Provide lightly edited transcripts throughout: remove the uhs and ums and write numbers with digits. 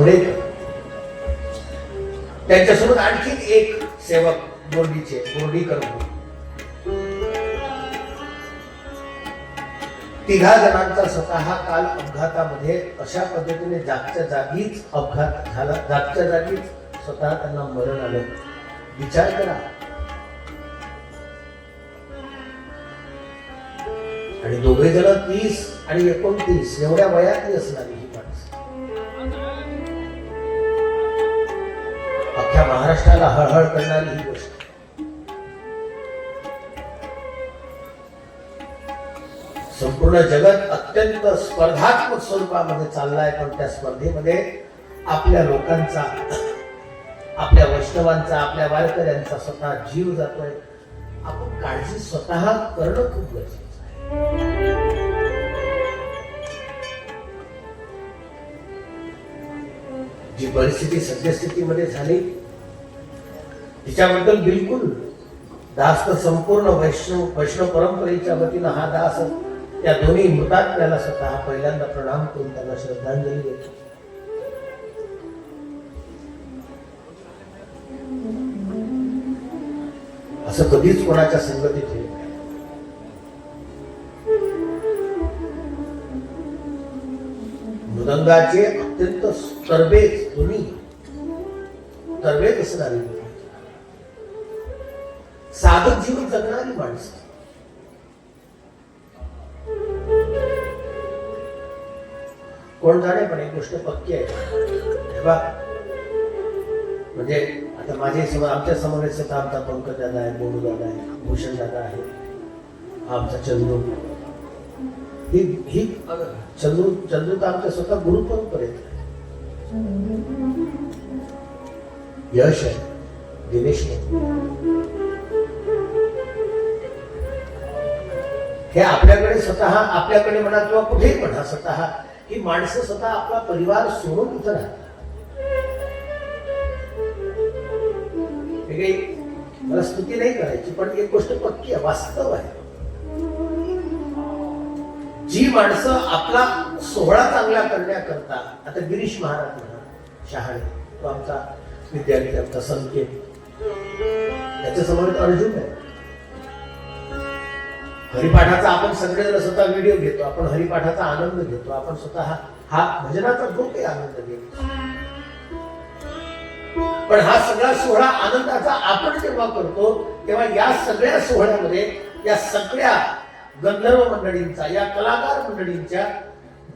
जांभळेकर, त्यांच्यासोबत आणखी एक सेवक बोर्डीकर, तिघा जणांचा स्वतः काल अपघातामध्ये अशा पद्धतीने जागच्या जागीच अपघात झाला, जागच्या जागीच स्वतः त्यांना मरण आलं. विचार करा. आणि दोघे जण 30 आणि 29 एवढ्या वयातली असणारी ही माणसं अख्ख्या महाराष्ट्राला हळहळ करणारी ही गोष्ट. संपूर्ण जगत अत्यंत स्पर्धात्मक स्वरूपामध्ये चाललाय, पण त्या स्पर्धेमध्ये आपल्या लोकांचा, आपल्या वैष्णवांचा, आपल्या वारकऱ्यांचा स्वतः जीव जातोय. आपण काळजी स्वतः करणं खूप गरजेचं आहे. जी परिस्थिती सद्यस्थितीमध्ये झाली तिच्याबद्दल बिलकुल दास तर संपूर्ण वैष्णव परंपरेच्या वतीनं हा दास त्या दोन्ही मृतात्म्याला स्वतः पहिल्यांदा प्रणाम करून त्यांना श्रद्धांजली देतो. असं कधीच कोणाच्या संगतीत होईल. मृदंगाचे अत्यंत दोन्ही तरबेज असणारी, साधक जीवन जगणारी माणसं. कोण जाणे, पण एक गोष्ट पक्की आहे. म्हणजे आता माझे आमच्या समोर आमचा पंकज दादा आहे, बोडू दादा आहे, भूषण दादा आहे, आमचा चंदू. ही चंदू तर आमच्या स्वतः गुरु परंपरेत आहे. यश आहे, दिनेश हे आपल्याकडे स्वतः, आपल्याकडे म्हणा किंवा कुठेही म्हणा, स्वतः ही माणसं स्वतः आपला परिवार सोडून इथं राहतात. मला स्तुती नाही करायची, पण एक गोष्ट पक्की आहे, वास्तव आहे. जी माणसं आपला सोहळा चांगला करण्याकरता, आता गिरीश महाराज म्हणा, शहाणे, तो आमचा विद्यार्थी, आमचा संकेत, त्याच्या समोर अर्जुन आहे. हरिपाठाचा आपण सगळेजण स्वतः व्हिडिओ घेतो, आपण हरिपाठाचा आनंद घेतो, आपण स्वतः हा भजनाचा जो काही आनंद घेतो. पण हा सगळा सोहळा आनंदाचा आपण जेव्हा करतो, तेव्हा या सगळ्या सोहळ्यामध्ये या सगळ्या गंधर्व मंडळींचा, या कलाकार मंडळींच्या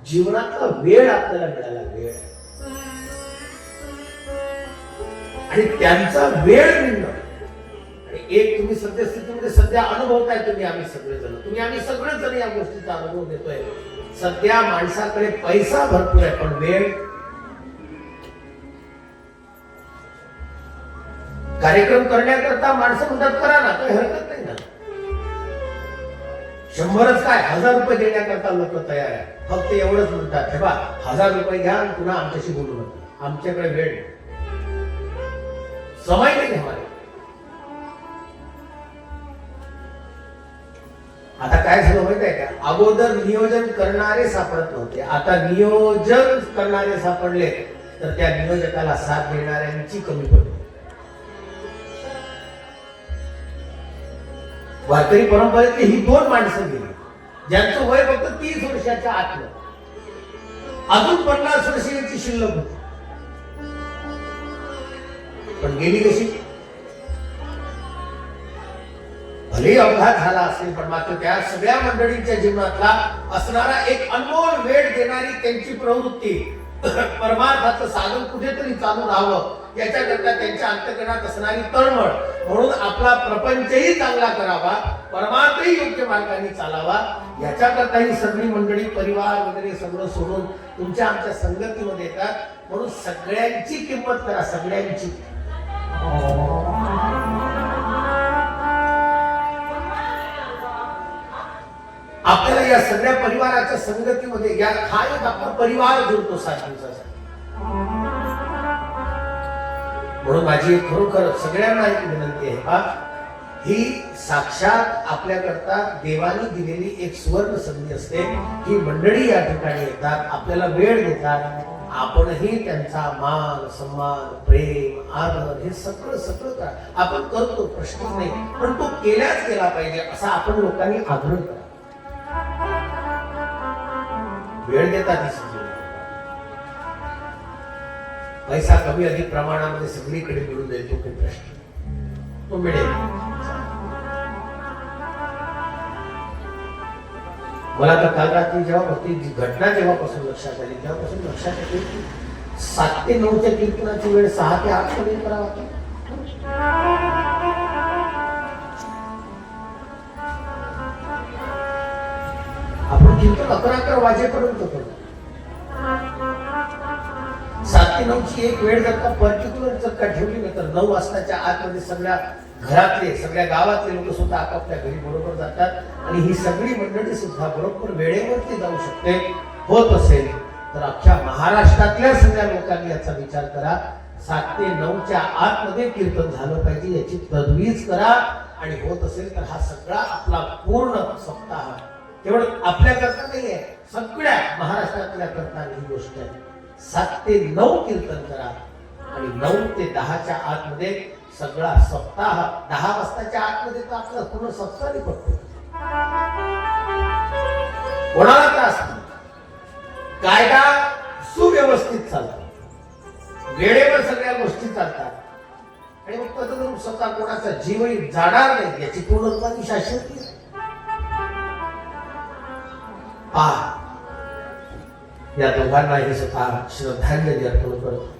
जीवनातला वेळ आपल्याला मिळाला, वेळ. आणि त्यांचा वेळ मिळणं, एक तुम्ही सद्यस्थितीमध्ये सध्या अनुभवताय, आम्ही सगळेजण या गोष्टीचा अनुभव घेतोय. सध्या माणसाकडे पैसा भरपूर आहे, पण वेळ. कार्यक्रम करण्याकरता माणसं म्हणतात करा ना, काही हरकत नाही ना. 100च काय, 1000 रुपये देण्याकरता लोक तयार आहे. फक्त एवढंच म्हणतात, हे बा 1000 रुपये घ्या आणि पुन्हा आमच्याशी बोलू नका, आमच्याकडे वेळ, समय नाही हमारे. आता काय झालं माहिती आहे का, अगोदर नियोजन करणारे सापडत नव्हते, आता नियोजन करणारे सापडले, तर त्या नियोजकाला साथ देणाऱ्यांची कमी पडली. वारकरी परंपरेतली ही 2 माणसं गेली, ज्यांचं वय फक्त 30 वर्षाच्या आतलं, अजून 50 वर्षाची शिल्लक होती. पण गेली कशी? भले अपघात झाला असेल, पण मात्र त्या सगळ्या मंडळींच्या जीवनातला असणारा एक अनमोल वेळ देणारी त्यांची प्रवृत्ती, परमार्थाचं साधन कुठेतरी चालू राहावं याच्याकरता त्यांच्या अंतःकरणात असणारी तळमळ, म्हणून आपला प्रपंचही चांगला करावा, परमार्थही योग्य मार्गाने चालावा, याच्याकरता ही सगळी मंडळी, परिवार वगैरे सगळं सोडून तुमच्या आमच्या संगतीमध्ये येतात. म्हणून सगळ्यांची किंमत करा, सगळ्यांची. आपल्याला या सगळ्या परिवाराच्या संगतीमध्ये हा एक आपला परिवार जुळतो 7 दिवसाचा. म्हणून माझी खरोखर सगळ्यांना एक विनंती आहे, ही साक्षात आपल्याकरता देवानी दिलेली एक सुवर्ण संधी असते. ही मंडळी या ठिकाणी येतात, आपल्याला वेळ देतात, आपणही त्यांचा मान सन्मान प्रेम आदर हे सगळं सगळं करा. आपण करतो, प्रश्नच नाही, पण तो केल्याच गेला पाहिजे असा आपण लोकांनी आग्रह करा. वेळ देतात पैसा कमी अधिक प्रमाणामध्ये सगळीकडे मिळून जाईल, तो काही प्रश्न तो मिळेल. मला तर काल रात्री जेव्हा होती जी घटना जेव्हापासून लक्षात आली तेव्हापासून लक्षात येते की 7 ते 9 च्या कीर्तनाची वेळ 6 ते 8 पर्यंत करावा. आपण कीर्तन 11 वाजेपर्यंत करतो. 7 ते 9 ची एक वेळ जर का पर्टिक्युलर जर का ठेवली नाही तर 9 वाजताच्या आतमध्ये सगळ्या घरातले सगळ्या गावातले लोक सुद्धा आपापल्या घरी बरोबर जातात आणि ही सगळी मंडळी सुद्धा बरोबर वेळेवरती जाऊ शकते. होत असेल तर अख्ख्या महाराष्ट्रातल्या सगळ्या लोकांनी याचा विचार करा. 7 ते 9 च्या आतमध्ये कीर्तन झालं पाहिजे याची तजवीज करा. आणि होत असेल तर हा सगळा आपला पूर्ण सप्ताह केवळ आपल्या करता नाहीये, सगळ्या महाराष्ट्रातल्या करता ही गोष्ट आहे. 7 ते 9 कीर्तन करा आणि 9 ते 10 च्या आतमध्ये सगळा सप्ताह. 10 वाजताच्या आतमध्ये तर आपला पूर्ण सप्ताह पडतो. कोणाला त्रास नाही, कायदा सुव्यवस्थित चालतो, वेळेवर सगळ्या गोष्टी चालतात आणि मग त्यातून स्वतः कोणाचा जीवही जाणार नाही याची पूर्णत्वाची शाश्वती आहे. या दोघांनाही स्वतः श्रद्धांजली अर्पण करतो.